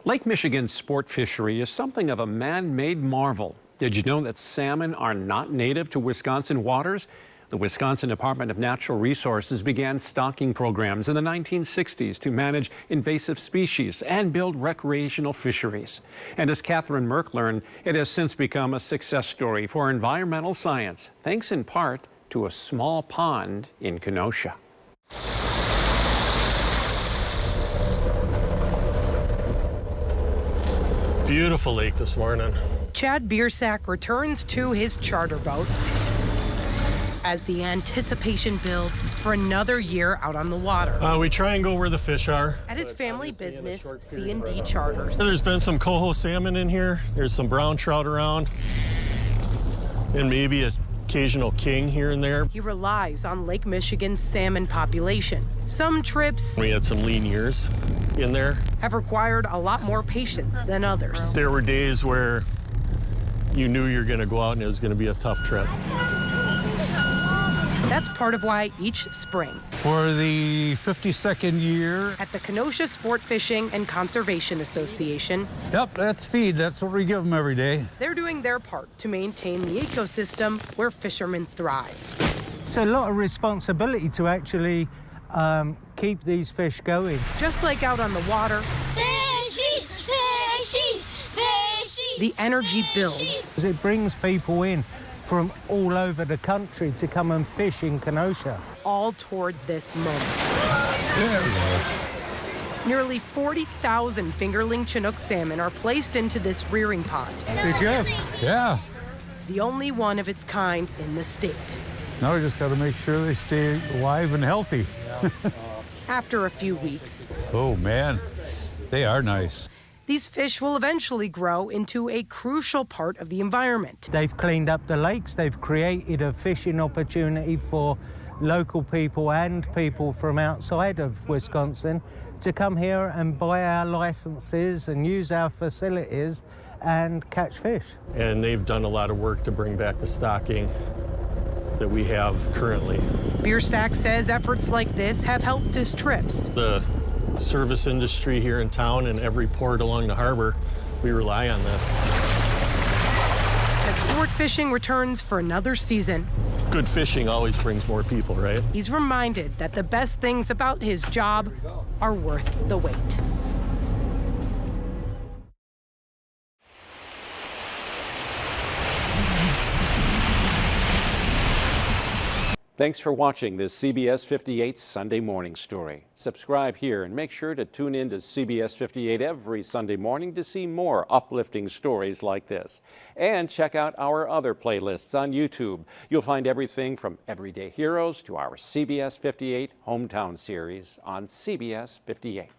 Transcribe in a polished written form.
Lake Michigan's sport fishery is something of a man-made marvel. Did you know that salmon are not native to Wisconsin waters? The Wisconsin Department of Natural Resources began stocking programs in the 1960s to manage invasive species and build recreational fisheries. And as Kathryn Merck learned, it has since become a success story for environmental science, thanks in part to a small pond in Kenosha. Beautiful lake this morning. Chad Biersack returns to his charter boat as the anticipation builds for another year out on the water. We try and go where the fish are. At his family business, C&D Charters. There's been some coho salmon in here. There's some brown trout around, and maybe an occasional king here and there. He relies on Lake Michigan's salmon population. Some trips We had some lean years in there. have required a lot more patience than others. There were days where you knew you were going to go out and it was going to be a tough trip. That's part of why each spring, For the 52nd year. at the Kenosha Sport Fishing and Conservation Association, Yep, that's feed. That's what we give them every day. they're doing their part to maintain the ecosystem where fishermen thrive. It's a lot of responsibility to actually keep these fish going. Just like out on the water, Fishies, fishies, fishies. the energy builds. It brings people in from all over the country to come and fish in Kenosha. All toward this moment. Nearly 40,000 fingerling Chinook salmon are placed into this rearing pond, Good job. Yeah. the only one of its kind in the state. Now we just got to make sure they stay alive and healthy. After a few weeks, Oh, man. They are nice. these fish will eventually grow into a crucial part of the environment. They've cleaned up the lakes. They've created a fishing opportunity for local people and people from outside of Wisconsin to come here and buy our licenses and use our facilities and catch fish. And they've done a lot of work to bring back the stocking that we have currently. Biersack says efforts like this have helped his trips. The service industry here in town and every port along the harbor, we rely on this. As sport fishing returns for another season, Good fishing always brings more people, right? he's reminded that the best things about his job are worth the wait. Thanks for watching this CBS 58 Sunday Morning Story. Subscribe here and make sure to tune in to CBS 58 every Sunday morning to see more uplifting stories like this. And check out our other playlists on YouTube. You'll find everything from Everyday Heroes to our CBS 58 Hometown series on CBS 58.